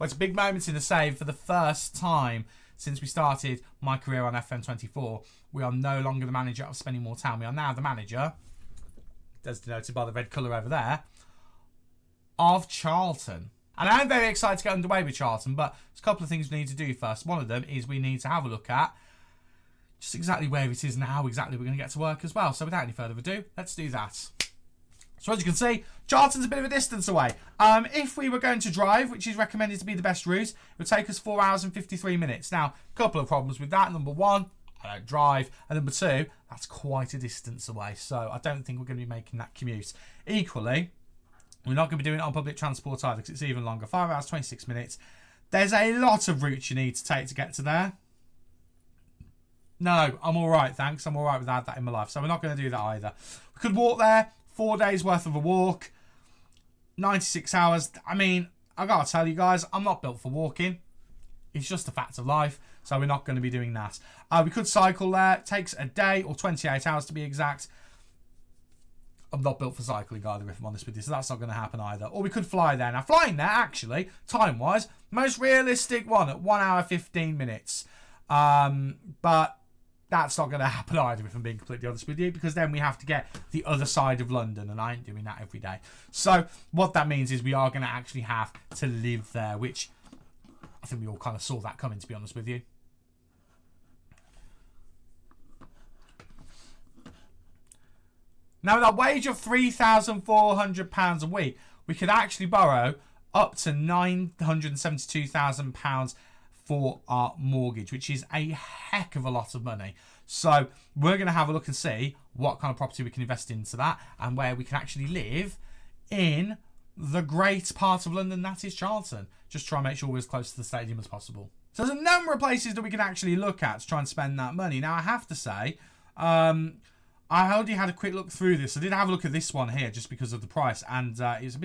Well, it's a big moment in the save. For the first time since we started my career on FM24, we are no longer the manager of Spending More Town. We are now the manager, as denoted by the red colour over there, of Charlton. And I'm very excited to get underway with Charlton, but there's a couple of things we need to do first. One of them is we need to have a look at just exactly where it is and how exactly we're going to get to work as well. So without any further ado, let's do that. So as you can see, Charlton's a bit of a distance away. If we were going to drive, which is recommended to be the best route, it would take us 4 hours and 53 minutes. Now, a couple of problems with that. Number one, I don't drive. And number two, that's quite a distance away. So I don't think we're going to be making that commute. Equally, we're not going to be doing it on public transport either, because it's even longer. 5 hours, 26 minutes. There's a lot of routes you need to take to get to there. No, I'm all right, thanks. I'm all right without that in my life. So we're not going to do that either. We could walk there. 4 days worth of a walk, 96 hours. I mean, I gotta tell you guys, I'm not built for walking. It's just a fact of life, so we're not going to be doing that. We could cycle there. It takes a day or 28 hours to be exact. I'm not built for cycling either, if I'm honest with you, so that's not going to happen either. Or we could fly there. Now, flying there, actually, time-wise, most realistic one at 1 hour 15 minutes. But that's not going to happen either, if I'm being completely honest with you, because then we have to get the other side of London, and I ain't doing that every day. So what that means is we are going to actually have to live there, which I think we all kind of saw that coming, to be honest with you. Now, with a wage of £3,400 a week, we could actually borrow up to £972,000 for our mortgage, which is a heck of a lot of money. So we're going to have a look and see what kind of property we can invest into that and where we can actually live in the great part of London that is Charlton. Just try and make sure we're as close to the stadium as possible. So there's a number of places that we can actually look at to try and spend that money. Now, I have to say, I already had a quick look through this. I did have a look at this one here just because of the price, and it was a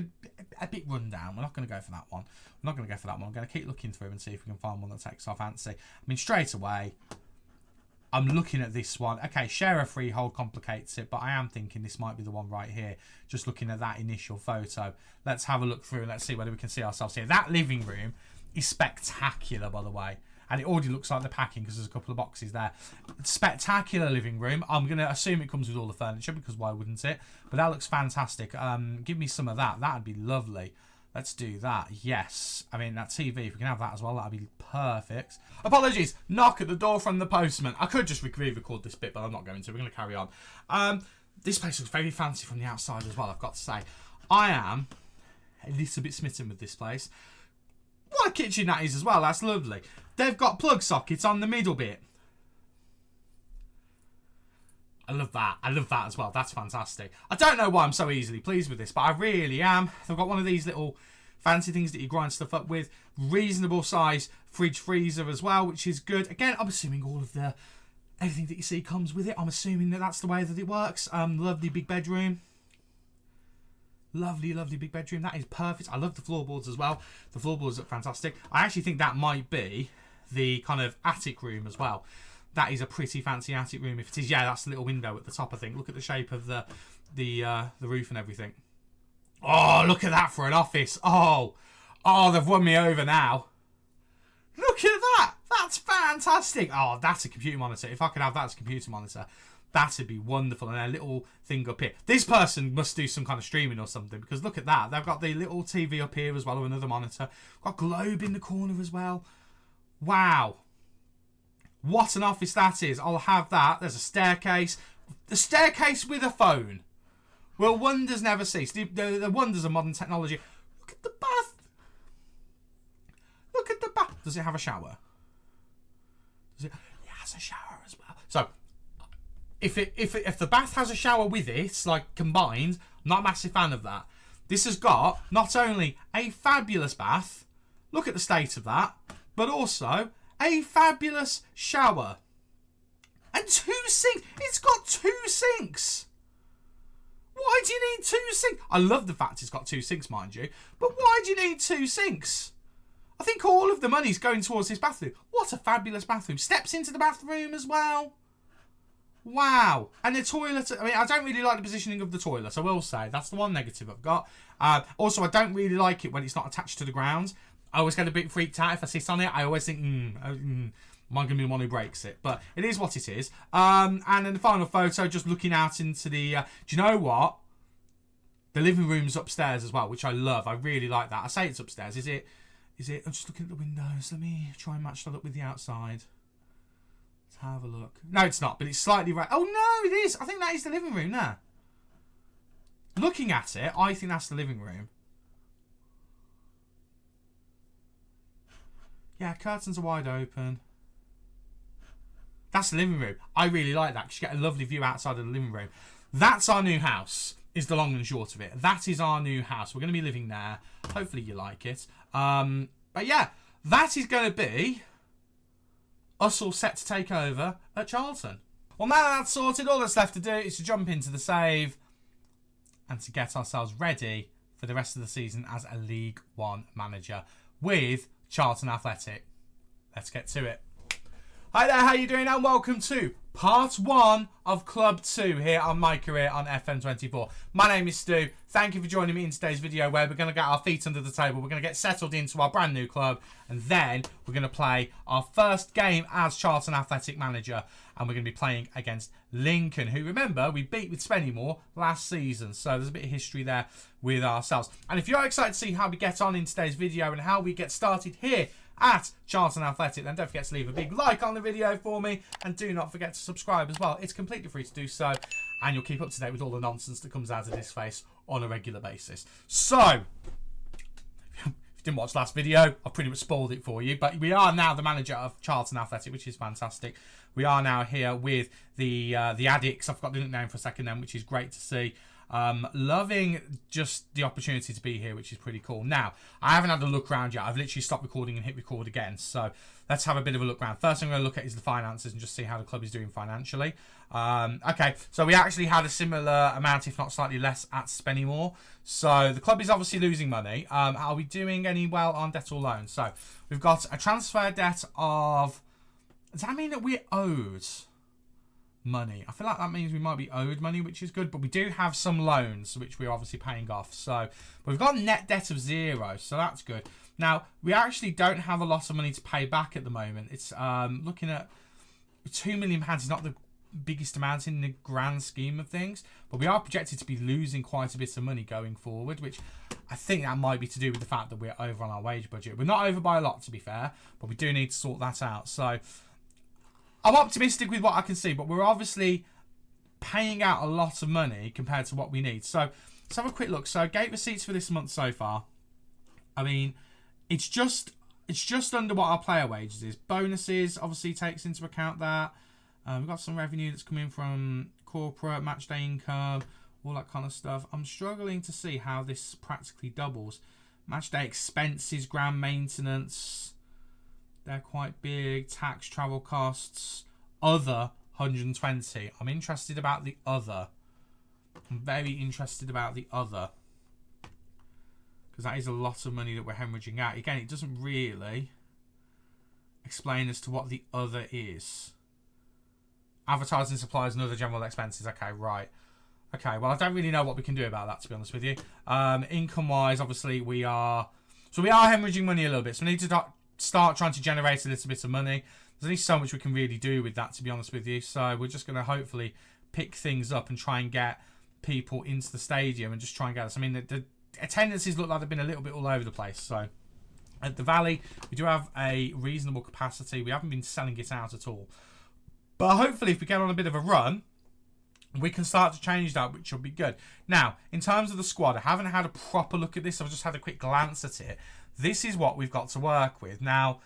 bit run down. We're not going to go for that one. We're not going to go for that one. I'm going to keep looking through and see if we can find one that takes our fancy. I mean, straight away, I'm looking at this one. Okay, share a freehold complicates it, but I am thinking this might be the one right here. Just looking at that initial photo. Let's have a look through and let's see whether we can see ourselves here. That living room is spectacular, by the way. And it already looks like the packing because there's a couple of boxes there. Spectacular living room. I'm going to assume it comes with all the furniture because why wouldn't it? But that looks fantastic. Give me some of that. That'd be lovely. Let's do that. Yes. I mean, that TV, if we can have that as well, that'd be perfect. Apologies. Knock at the door from the postman. I could just re-record this bit, but I'm not going to. We're going to carry on. This place looks very fancy from the outside as well, I've got to say. I am a little bit smitten with this place. What a kitchen that is as well. That's lovely. They've got plug sockets on the middle bit. I love that. I love that as well. That's fantastic. I don't know why I'm so easily pleased with this, but I really am. They've got one of these little fancy things that you grind stuff up with. Reasonable size fridge freezer as well, which is good. Again, I'm assuming all of the everything that you see comes with it. I'm assuming that that's the way that it works. Lovely big bedroom. Lovely, lovely big bedroom. That is perfect. I love the floorboards as well. The floorboards look fantastic. I actually think that might be the kind of attic room as well. That is a pretty fancy attic room. If it is, yeah, that's the little window at the top, I think. Look at the shape of the roof and everything. Oh, look at that for an office. Oh, they've won me over now. Look at that. That's fantastic. Oh, that's a computer monitor. If I could have that as a computer monitor, that'd be wonderful. And a little thing up here. This person must do some kind of streaming or something, because look at that. They've got the little TV up here as well, or another monitor. Got a globe in the corner as well. Wow. What an office that is. I'll have that. There's a staircase. The staircase with a phone. Well, wonders never cease. The wonders of modern technology. Look at the bath. Look at the bath. Does it have a shower? It has a shower as well. So, if the bath has a shower with it, like combined, I'm not a massive fan of that. This has got not only a fabulous bath, look at the state of that, but also a fabulous shower. And 2 sinks. It's got 2 sinks. Why do you need 2 sinks? I love the fact it's got 2 sinks, mind you. But why do you need 2 sinks? I think all of the money's going towards this bathroom. What a fabulous bathroom. Steps into the bathroom as well. Wow. And the toilet, I mean, I don't really like the positioning of the toilet, I will say. That's the one negative I've got. Also, I don't really like it when it's not attached to the ground. I always get a bit freaked out if I sit on it. I always think, am I going to be the one who breaks it? But it is what it is. And then the final photo, just looking out into the... do you know what? The living room's upstairs as well, which I love. I really like that. I say it's upstairs. Is it? I'm just looking at the windows. Let me try and match that up with the outside. Let's have a look. No, it's not, but it's slightly right. Oh, no, it is. I think that is the living room there. Looking at it, I think that's the living room. Yeah, curtains are wide open. That's the living room. I really like that because you get a lovely view outside of the living room. That's our new house, is the long and short of it. That is our new house. We're going to be living there. Hopefully you like it. But yeah, that is going to be us all set to take over at Charlton. Well, now that's sorted, all that's left to do is to jump into the save and to get ourselves ready for the rest of the season as a League One manager with Charlton Athletic. Let's get to it. Hi there, how you doing? And welcome to part 1 of Club 2 here on MyCareer on FM24. My name is Stu. Thank you for joining me in today's video where we're going to get our feet under the table. We're going to get settled into our brand new club and then we're going to play our first game as Charlton Athletic manager, and we're going to be playing against Lincoln, who, remember, we beat with Spennymoor last season. So there's a bit of history there with ourselves. And if you're excited to see how we get on in today's video and how we get started here at Charlton Athletic, then don't forget to leave a big like on the video for me, and do not forget to subscribe as well. It's completely free to do so, and you'll keep up to date with all the nonsense that comes out of this face on a regular basis. So, if you didn't watch last video, I've pretty much spoiled it for you, but we are now the manager of Charlton Athletic, which is fantastic. We are now here with the Addicts. I forgot the name for a second then, which is great to see. Loving just the opportunity to be here, which is pretty cool. Now, I haven't had a look around yet. I've literally stopped recording and hit record again. So let's have a bit of a look around. First thing I'm going to look at is the finances and just see how the club is doing financially. Okay, so we actually had a similar amount, if not slightly less, at Spennymoor. So the club is obviously losing money. Are we doing any well on debt or loans? So we've got a transfer debt of... Does that mean that we're owed money? I feel like that means we might be owed money, which is good, but we do have some loans which we're obviously paying off. So we've got a net debt of 0, so that's good. Now we actually don't have a lot of money to pay back at the moment. It's looking at £2 million is not the biggest amount in the grand scheme of things, but we are projected to be losing quite a bit of money going forward, which I think that might be to do with the fact that we're over on our wage budget. We're not over by a lot, to be fair, but we do need to sort that out. So I'm optimistic with what I can see, but we're obviously paying out a lot of money compared to what we need. So let's have a quick look. So gate receipts for this month so far, I mean, it's just under what our player wages is. Bonuses obviously takes into account that. We've got some revenue that's coming from corporate, match day income, all that kind of stuff. I'm struggling to see how this practically doubles. Match day expenses, ground maintenance, they're quite big. Tax, travel costs, other 120. I'm interested about the other. I'm very interested about the other, because that is a lot of money that we're hemorrhaging out. Again, it doesn't really explain as to what the other is. Advertising, supplies, and other general expenses. Okay, right. Okay, well, I don't really know what we can do about that, to be honest with you. Income-wise, obviously, we are hemorrhaging money a little bit. So we need to start trying to generate a little bit of money. There's only so much we can really do with that, to be honest with you. So we're just going to hopefully pick things up and try and get people into the stadium and just try and get us. I mean, the attendances look like they've been a little bit all over the place. So at the Valley, we do have a reasonable capacity. We haven't been selling it out at all. But hopefully, if we get on a bit of a run, we can start to change that, which will be good. Now, in terms of the squad, I haven't had a proper look at this. I've just had a quick glance at it. This is what we've got to work with. Now,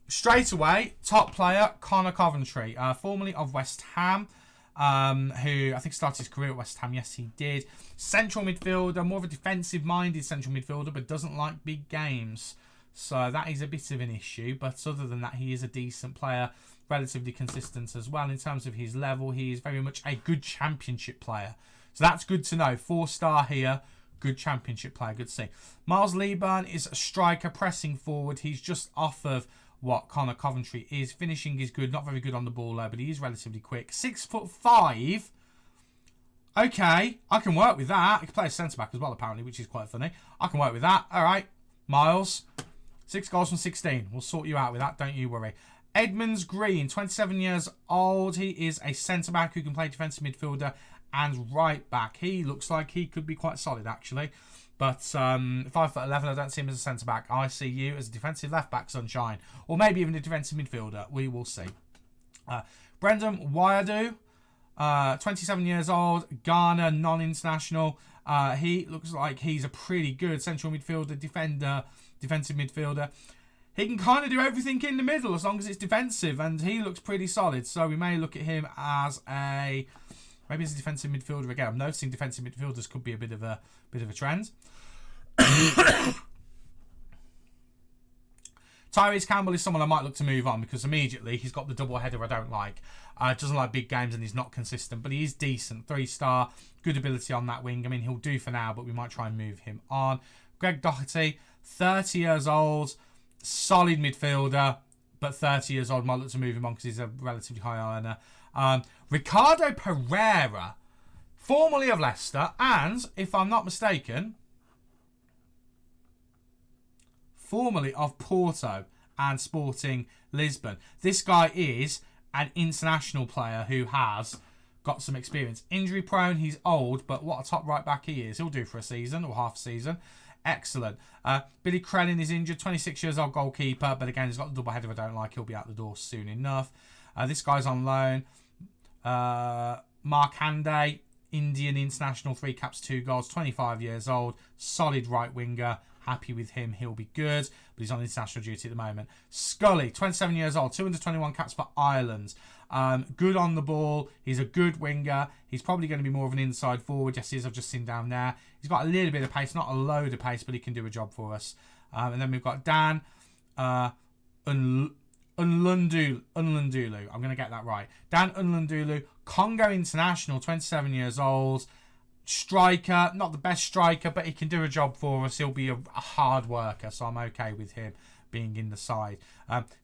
straight away, top player, Connor Coventry, formerly of West Ham, who I think started his career at West Ham. Yes, he did. Central midfielder, more of a defensive-minded central midfielder, but doesn't like big games. So that is a bit of an issue. But other than that, he is a decent player, relatively consistent as well. In terms of his level, he is very much a good championship player. So that's good to know. 4-star here. Good championship player. Good to see. Miles Leeburn is a striker, pressing forward. He's just off of what Connor Coventry is. Finishing is good. Not very good on the ball though, but he is relatively quick. 6'5". Okay, I can work with that. He can play a centre-back as well, apparently, which is quite funny. I can work with that. All right, Miles. 6 goals from 16. We'll sort you out with that, don't you worry. Edmonds Green, 27 years old. He is a centre-back who can play defensive midfielder and right-back. He looks like he could be quite solid, actually. But 5'11", I don't see him as a centre-back. I see you as a defensive left-back, sunshine. Or maybe even a defensive midfielder. We will see. Brendan Wyadu, 27 years old. Ghana, non-international. He looks like he's a pretty good central midfielder, defensive midfielder. He can kind of do everything in the middle as long as it's defensive, and he looks pretty solid. So we may look at him as maybe as a defensive midfielder again. I'm noticing defensive midfielders could be a bit of a trend. Tyrese Campbell is someone I might look to move on because immediately he's got the double header I don't like. Doesn't like big games and he's not consistent, but he is decent. 3-star, good ability on that wing. I mean, he'll do for now, but we might try and move him on. Greg Doherty, 30 years old. Solid midfielder, but 30 years old. Might look to move him on because he's a relatively high earner. Ricardo Pereira, formerly of Leicester, and, if I'm not mistaken, formerly of Porto and Sporting Lisbon. This guy is an international player who has got some experience. Injury prone, he's old, but what a top right back he is. He'll do for a season or half a season. Excellent. Billy Crellin is injured, 26 years old goalkeeper, but again, he's got the double header I don't like. He'll be out the door soon enough. This guy's on loan. Mark Hande, Indian international, 3 caps, 2 goals, 25 years old, solid right winger. Happy with him, he'll be good, but he's on international duty at the moment. Scully, 27 years old, 221 caps for Ireland. Good on the ball. He's a good winger. He's probably going to be more of an inside forward. Yes, he is. I've just seen down there. He's got a little bit of pace, not a load of pace, but he can do a job for us. And then we've got Dan Unlundulu. I'm going to get that right. Dan Unlundulu, Congo international, 27 years old. Striker, not the best striker, but he can do a job for us. He'll be a hard worker, so I'm okay with him being in the side.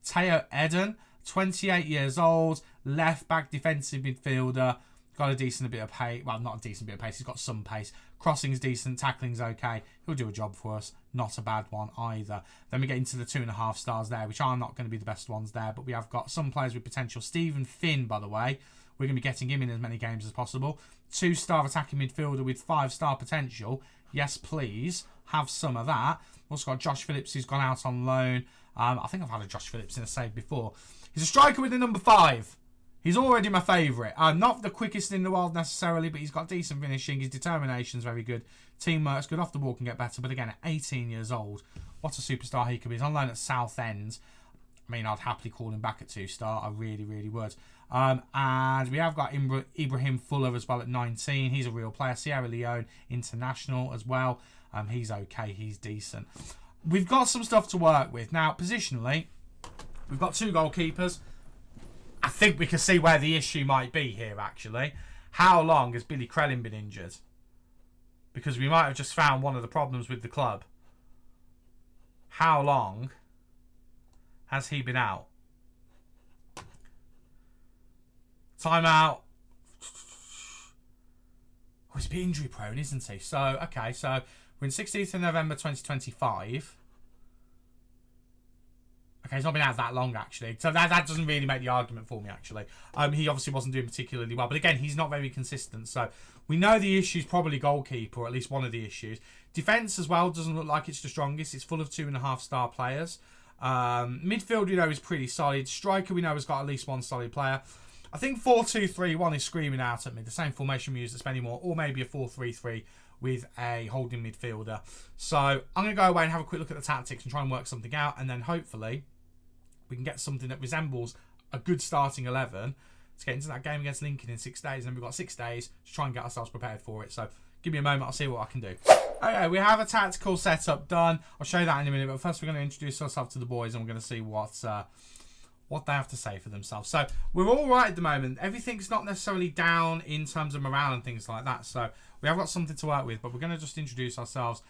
Teo Eden, 28 years old, left back defensive midfielder, got a decent bit of pace. Well, not a decent bit of pace, he's got some pace. Crossing's decent, tackling's okay. He'll do a job for us, not a bad one either. Then we get into the 2.5 stars there, which are not going to be the best ones there, but we have got some players with potential. Stephen Finn, by the way, we're going to be getting him in as many games as possible. 2-star attacking midfielder with 5-star potential. Yes, please. Have some of that. Also got Josh Phillips, who's gone out on loan. I think I've had a Josh Phillips in a save before. He's a striker with the number 5. He's already my favourite. Not the quickest in the world necessarily, but he's got decent finishing. His determination's very good. Teamwork's good. Off the ball can get better. But again, at 18 years old, what a superstar he could be. He's on loan at Southend. I mean, I'd happily call him back at 2-star. I really, really would. And we have got Ibrahim Fuller as well at 19. He's a real player. Sierra Leone international as well. He's okay. He's decent. We've got some stuff to work with. Now, positionally, we've got 2 goalkeepers. I think we can see where the issue might be here, actually. How long has Billy Crellin been injured? Because we might have just found one of the problems with the club. How long has he been out? Timeout. Oh, he's a bit injury prone, isn't he? So, okay, so we're in 16th of November 2025. Okay, he's not been out that long, actually. So that doesn't really make the argument for me, actually. He obviously wasn't doing particularly well. But again, he's not very consistent. So we know the issue's probably goalkeeper, or at least one of the issues. Defence as well doesn't look like it's the strongest. It's full of 2.5-star players. Midfield, we know, is pretty solid. Striker, we know, has got at least one solid player. I think 4-2-3-1 is screaming out at me. The same formation we used at Spennymoor, or maybe a 4-3-3 with a holding midfielder. So I'm going to go away and have a quick look at the tactics and try and work something out. And then hopefully we can get something that resembles a good starting 11 to get into that game against Lincoln in 6 days. And then we've got 6 days to try and get ourselves prepared for it. So give me a moment. I'll see what I can do. Okay, we have a tactical setup done. I'll show you that in a minute. But first we're going to introduce ourselves to the boys and we're going to see what they have to say for themselves. So we're all right at the moment. Everything's not necessarily down in terms of morale and things like that. So we have got something to work with, but we're going to just introduce ourselves.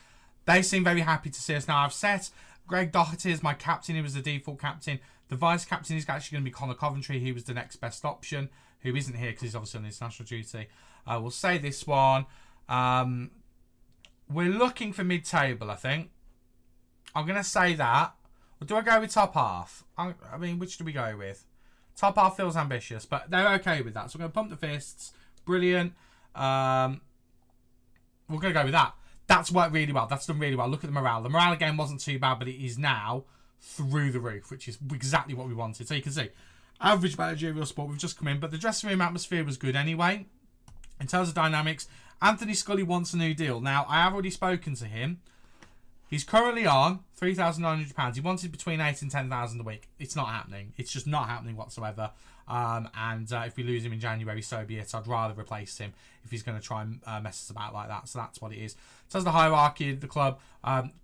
They seem very happy to see us. Now, I've set Greg Doherty as my captain. He was the default captain. The vice captain is actually going to be Connor Coventry. He was the next best option, who isn't here because he's obviously on international duty. We'll say this one. We're looking for mid-table, I think. I'm going to say that. Or do I go with top half? I mean, which do we go with? Top half feels ambitious, but they're okay with that. So we're going to pump the fists. Brilliant. We're going to go with that. That's worked really well. That's done really well. Look at the morale. The morale again wasn't too bad, but it is now through the roof, which is exactly what we wanted. So you can see, average managerial sport, we've just come in, but the dressing room atmosphere was good anyway. In terms of dynamics, Anthony Scully wants a new deal. Now, I have already spoken to him. He's currently on £3,900. He wanted between 8 and 10,000 a week. It's not happening. It's just not happening whatsoever. If we lose him in January, so be it. I'd rather replace him if he's going to try and mess us about like that. So that's what it is. So as the hierarchy of the club,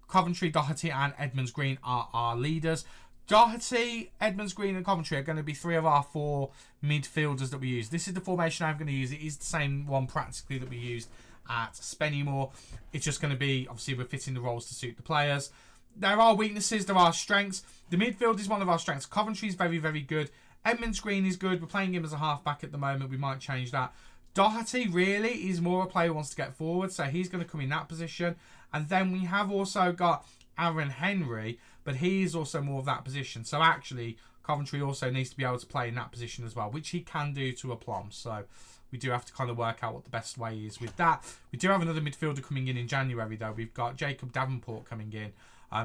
Coventry, Doherty and Edmonds Green are our leaders. Doherty, Edmonds Green and Coventry are going to be 3 of our 4 midfielders that we use. This is the formation I'm going to use. It is the same one practically that we used at Spennymoor. It's just going to be, obviously, we're fitting the roles to suit the players. There are weaknesses, there are strengths. The midfield is one of our strengths. Coventry is very, very good. Edmonds Green is good. We're playing him as a half-back at the moment. We might change that. Doherty really is more a player who wants to get forward, so he's going to come in that position. And then we have also got Aaron Henry, but he is also more of that position. So actually, Coventry also needs to be able to play in that position as well, which he can do to aplomb. So we do have to kind of work out what the best way is with that. We do have another midfielder coming in January, though. We've got Jacob Davenport coming in,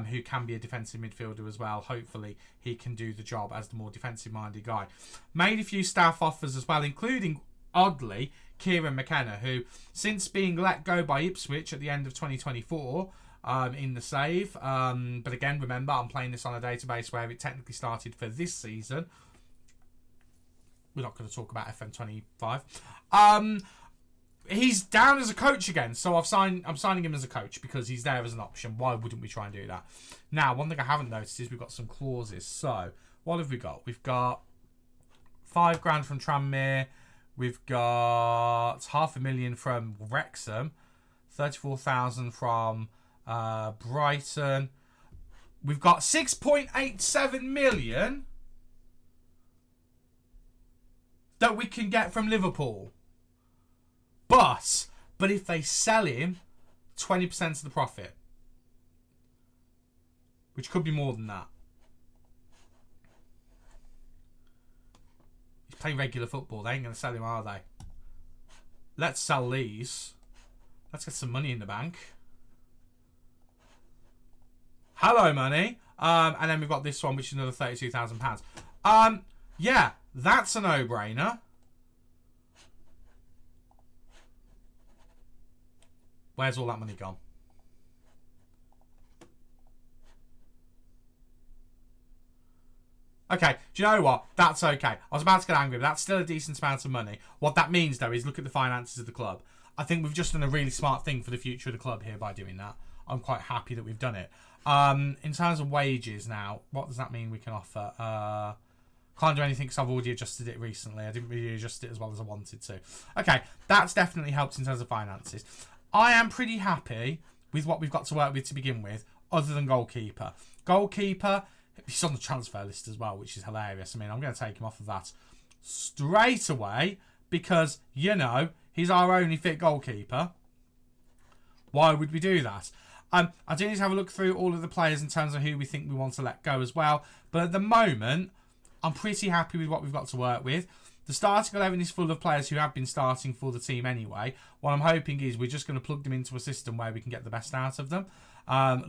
who can be a defensive midfielder as well. Hopefully, he can do the job as the more defensive-minded guy. Made a few staff offers as well, including, oddly, Kieran McKenna, who, since being let go by Ipswich at the end of 2024, in the save, but again, remember, I'm playing this on a database where it technically started for this season. We're not going to talk about FM25. He's down as a coach again, so I'm signing him as a coach because he's there as an option. Why wouldn't we try and do that? Now, one thing I haven't noticed is we've got some clauses. So, what have we got? We've got £5,000 from Tranmere. We've got £500,000 from Wrexham. 34,000 from Brighton. We've got 6.87 million that we can get from Liverpool. But if they sell him, 20% of the profit. Which could be more than that. He's playing regular football. They ain't going to sell him, are they? Let's sell these. Let's get some money in the bank. Hello, money. And then we've got this one, which is another £32,000. Yeah, that's a no-brainer. Where's all that money gone? Okay, do you know what? That's okay. I was about to get angry, but that's still a decent amount of money. What that means, though, is look at the finances of the club. I think we've just done a really smart thing for the future of the club here by doing that. I'm quite happy that we've done it. In terms of wages now, what does that mean we can offer? Can't do anything because I've already adjusted it recently. I didn't really adjust it as well as I wanted to. Okay, that's definitely helped in terms of finances. I am pretty happy with what we've got to work with to begin with, other than goalkeeper. Goalkeeper, he's on the transfer list as well, which is hilarious. I mean, I'm going to take him off of that straight away because, you know, he's our only fit goalkeeper. Why would we do that? I do need to have a look through all of the players in terms of who we think we want to let go as well. But at the moment, I'm pretty happy with what we've got to work with. The starting 11 is full of players who have been starting for the team anyway. What I'm hoping is we're just going to plug them into a system where we can get the best out of them.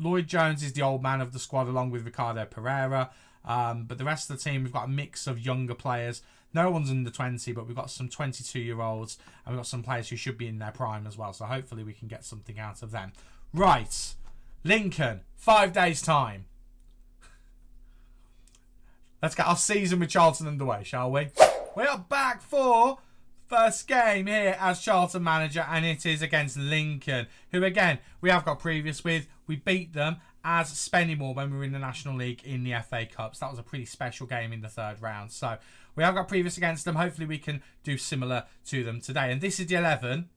Lloyd Jones is the old man of the squad along with Ricardo Pereira. But the rest of the team, we've got a mix of younger players. No one's under 20, but we've got some 22-year-olds. And we've got some players who should be in their prime as well. So hopefully we can get something out of them. Right. Lincoln, 5 days' time. Let's get our season with Charlton underway, shall we? We are back for first game here as Charlton manager, and it is against Lincoln, who again we have got previous with. We beat them as Spennymoor when we were in the National League in the FA Cups. That was a pretty special game in the third round. So we have got previous against them. Hopefully we can do similar to them today. And this is the 11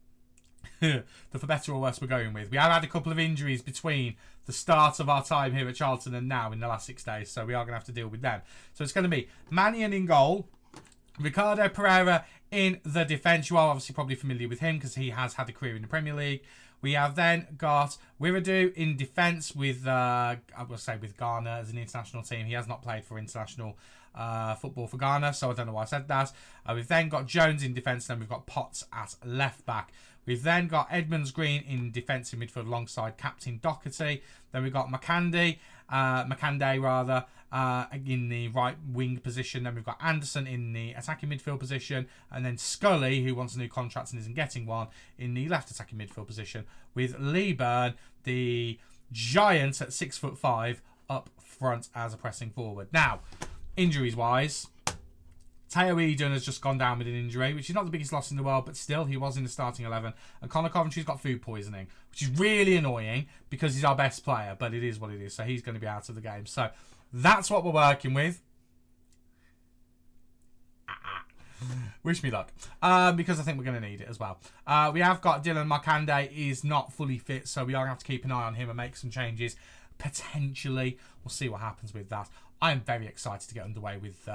that for better or worse we're going with. We have had a couple of injuries between the start of our time here at Charlton and now in the last 6 days. So we are going to have to deal with them. So it's going to be Mannion in goal. Ricardo Pereira in the defence. You are obviously probably familiar with him because he has had a career in the Premier League. We have then got Wiradoo in defence with, I will say with Ghana as an international team. He has not played for international football for Ghana, so I don't know why I said that. We've then got Jones in defence, then we've got Potts at left back. We've then got Edmonds Green in defensive midfield alongside Captain Doherty. Then we've got Makande in the right wing position. Then we've got Anderson in the attacking midfield position. And then Scully, who wants a new contract and isn't getting one, in the left attacking midfield position. With Lee Byrne, the giant at 6'5", up front as a pressing forward. Now, injuries-wise, Teo Eden has just gone down with an injury, which is not the biggest loss in the world, but still, he was in the starting 11. And Connor Coventry's got food poisoning, which is really annoying because he's our best player, but it is what it is. So he's going to be out of the game. So that's what we're working with. Wish me luck. Because I think we're going to need it as well. We have got Dylan Markande is not fully fit, so we are going to have to keep an eye on him and make some changes. Potentially. We'll see what happens with that. I am very excited to get underway with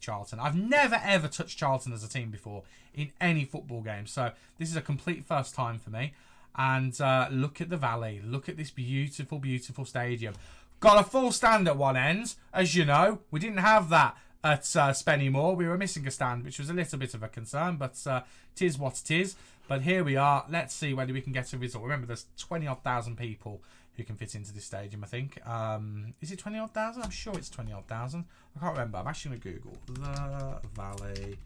Charlton. I've never ever touched Charlton as a team before in any football game, so this is a complete first time for me. And look at the Valley. Look at this beautiful, beautiful stadium. Got a full stand at one end, as you know. We didn't have that at Spennymoor. We were missing a stand, which was a little bit of a concern, but it is what it is. But here we are. Let's see whether we can get a result. Remember, there's 20-odd thousand people who can fit into this stadium, I think. Is it 20-odd thousand? I'm sure it's 20-odd thousand. I can't remember. I'm actually going to Google the Valley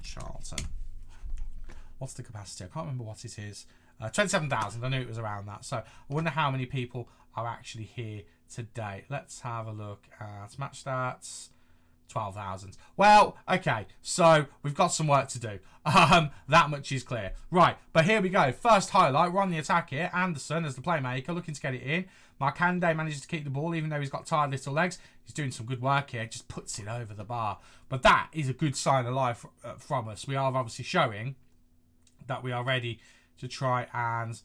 Charlton. What's the capacity? I can't remember what it is. 27,000. I knew it was around that. So I wonder how many people are actually here today. Let's have a look at match stats. 12,000. Well, okay, so we've got some work to do. That much is clear. Right, but here we go. First highlight, we're on the attack here. Anderson as the playmaker, looking to get it in. Markande manages to keep the ball, even though he's got tired little legs. He's doing some good work here, just puts it over the bar. But that is a good sign of life from us. We are obviously showing that we are ready to try and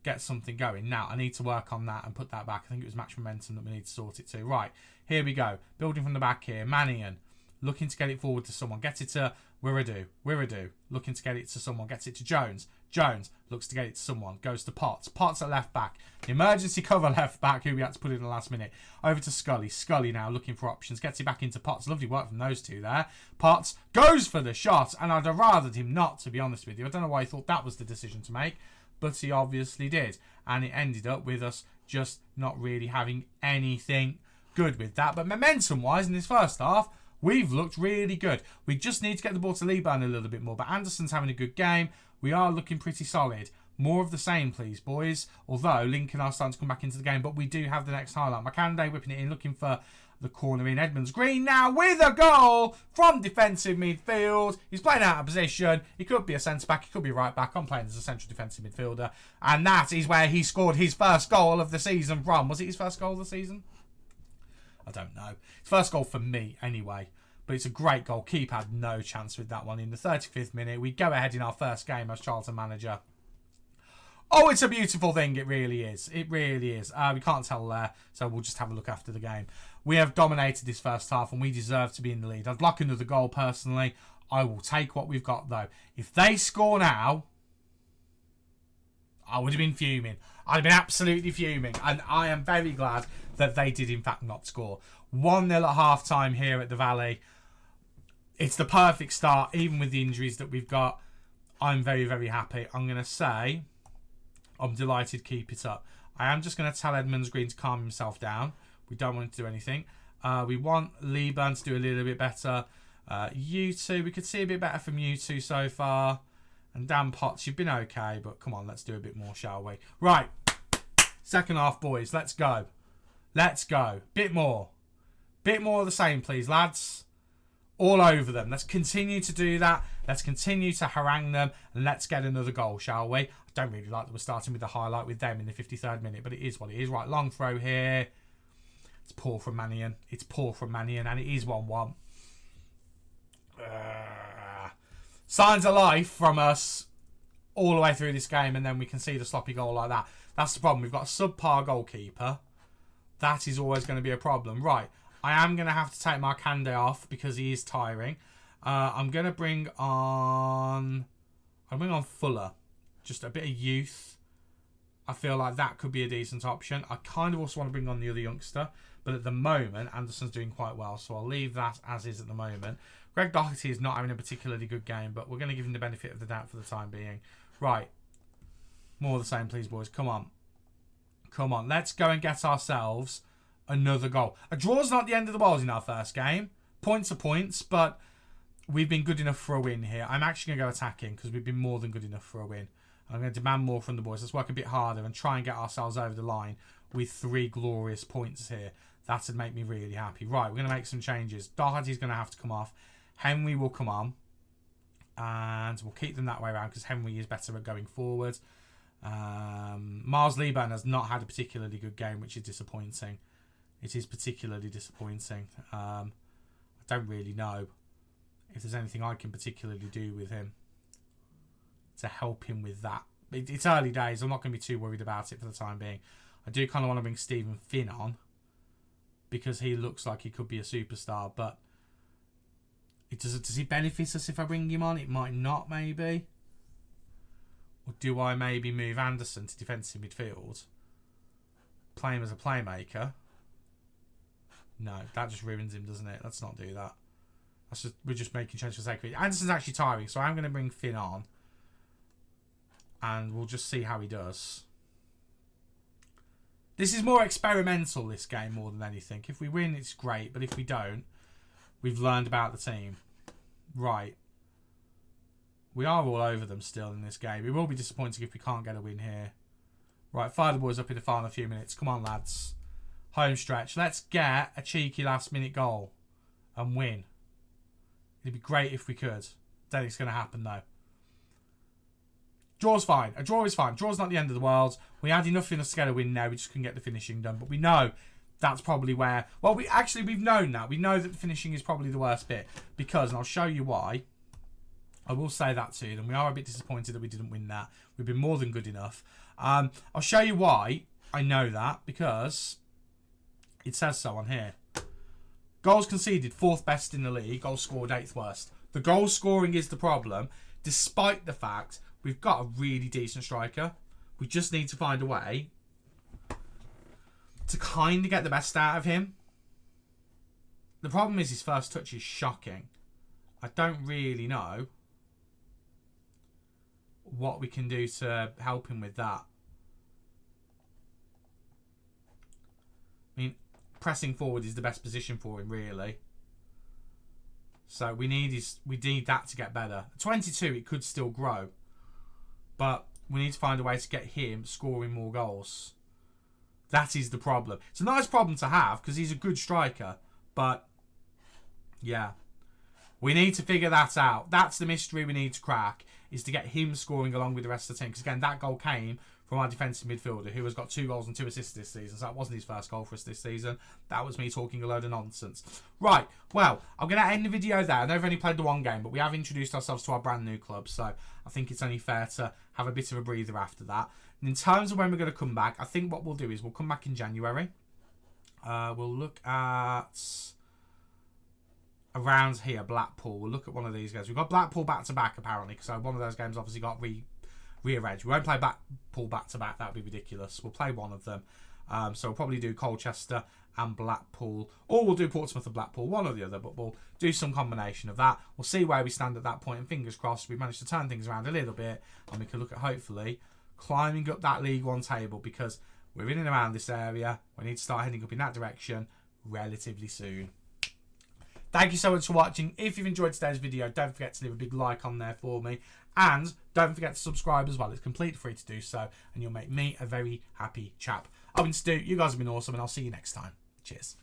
get something going. Now, I need to work on that and put that back. I think it was match momentum that we need to sort it to. Right, here we go. Building from the back here. Mannion, looking to get it forward to someone. Gets it to Wiradoo. Wiradoo, looking to get it to someone. Gets it to Jones. Jones looks to get it to someone. Goes to Potts. Potts at left back. The emergency cover left back, who we had to put in the last minute. Over to Scully. Scully now looking for options. Gets it back into Potts. Lovely work from those two there. Potts goes for the shot, and I'd have rathered him not, to be honest with you. I don't know why he thought that was the decision to make, but he obviously did. And it ended up with us just not really having anything good with that. But momentum-wise, in this first half, we've looked really good. We just need to get the ball to Lee Byrne a little bit more. But Anderson's having a good game. We are looking pretty solid. More of the same, please, boys. Although Lincoln are starting to come back into the game. But we do have the next highlight. Makande whipping it in, looking for the corner in. Edmonds Green now with a goal from defensive midfield. He's playing out of position. He could be a centre-back. He could be right back. I'm playing as a central defensive midfielder. And that is where he scored his first goal of the season from. Was it his first goal of the season? I don't know. His first goal for me, anyway. But it's a great goal. Keeper had no chance with that one. In the 35th minute, we go ahead in our first game as Charlton manager. Oh, it's a beautiful thing. It really is. It really is. We can't tell there, so we'll just have a look after the game. We have dominated this first half, and we deserve to be in the lead. I'd like another goal, personally. I will take what we've got, though. If they score now, I would have been fuming. I'd have been absolutely fuming. And I am very glad that they did, in fact, not score. 1-0 at half-time here at the Valley. It's the perfect start, even with the injuries that we've got. I'm very, very happy. I'm going to say I'm delighted. Keep it up. I am just going to tell Edmonds Green to calm himself down. We don't want him to do anything. We want Lee Byrne to do a little bit better. You two, we could see a bit better from you two so far. And Dan Potts, you've been okay, but come on, let's do a bit more, shall we? Right. Second half, boys. Let's go. Let's go. Bit more. Bit more of the same, please, lads. All over them. Let's continue to do that. Let's continue to harangue them. And let's get another goal, shall we? I don't really like that we're starting with the highlight with them in the 53rd minute, but it is what it is. Right, long throw here. It's poor from Mannion. It's poor from Mannion, and it is 1-1. Signs of life from us all the way through this game, and then we can see the sloppy goal like that. That's the problem. We've got a subpar goalkeeper. That is always going to be a problem. Right. I am going to have to take Markande off because he is tiring. I'm going to bring on Fuller. Just a bit of youth. I feel like that could be a decent option. I kind of also want to bring on the other youngster, but at the moment, Anderson's doing quite well, so I'll leave that as is at the moment. Greg Doherty is not having a particularly good game, but we're going to give him the benefit of the doubt for the time being. Right. More of the same, please, boys. Come on. Come on. Let's go and get ourselves another goal. A draw's not the end of the world in our first game. Points are points, but we've been good enough for a win here. I'm actually going to go attacking because we've been more than good enough for a win. I'm going to demand more from the boys. Let's work a bit harder and try and get ourselves over the line with 3 glorious points here. That would make me really happy. Right, we're going to make some changes. Doherty's going to have to come off. Henry will come on. And we'll keep them that way around because Henry is better at going forward. Miles Lieberman has not had a particularly good game, which is disappointing. It is particularly disappointing. I don't really know if there's anything I can particularly do with him to help him with that. It's early days. I'm not going to be too worried about it for the time being. I do kind of want to bring Stephen Finn on because he looks like he could be a superstar, but does he benefit us if I bring him on? It might not, maybe. Or do I maybe move Anderson to defensive midfield? Play him as a playmaker? No, that just ruins him, doesn't it? Let's not do that. We're just making changes for the sake of it. Anderson's actually tiring, so I'm going to bring Finn on. And we'll just see how he does. This is more experimental, this game, more than anything. If we win, it's great. But if we don't, we've learned about the team. Right. We are all over them still in this game. It will be disappointing if we can't get a win here. Right, fire the boys up in the final few minutes. Come on, lads. Home stretch. Let's get a cheeky last-minute goal and win. It'd be great if we could. Don't think it's going to happen, though. Draw's fine. A draw is fine. Draw's not the end of the world. We had enough in us to get a win now. We just couldn't get the finishing done. But we know that's probably where... Well, we've known that. We know that the finishing is probably the worst bit. Because, and I'll show you why. I will say that to them. We are a bit disappointed that we didn't win that. We've been more than good enough. I'll show you why I know that. Because it says so on here. Goals conceded, 4th best in the league. Goals scored, 8th worst. The goal scoring is the problem. Despite the fact we've got a really decent striker. We just need to find a way to kind of get the best out of him. The problem is his first touch is shocking. I don't really know what we can do to help him with that. I mean, pressing forward is the best position for him, really. So we need that to get better. At 22, it could still grow. But we need to find a way to get him scoring more goals. That is the problem. It's a nice problem to have because he's a good striker. But, yeah. We need to figure that out. That's the mystery we need to crack, is to get him scoring along with the rest of the team. Because, again, that goal came from our defensive midfielder, who has got 2 goals and 2 assists this season. So that wasn't his first goal for us this season. That was me talking a load of nonsense. Right, well, I'm going to end the video there. I know I've only played the one game, but we have introduced ourselves to our brand new club. So I think it's only fair to have a bit of a breather after that. And in terms of when we're going to come back, I think what we'll do is we'll come back in January. We'll look at... around here, Blackpool. We'll look at one of these guys. We've got Blackpool back-to-back, apparently, because one of those games obviously got rearranged. We won't play Blackpool back-to-back. That would be ridiculous. We'll play one of them. So we'll probably do Colchester and Blackpool. Or we'll do Portsmouth and Blackpool, one or the other, but we'll do some combination of that. We'll see where we stand at that point, and fingers crossed we've managed to turn things around a little bit, and we can look at, hopefully, climbing up that League One table, because we're in and around this area. We need to start heading up in that direction relatively soon. Thank you so much for watching. If you've enjoyed today's video, don't forget to leave a big like on there for me. And don't forget to subscribe as well. It's completely free to do so. And you'll make me a very happy chap. I've been Stu. You guys have been awesome. And I'll see you next time. Cheers.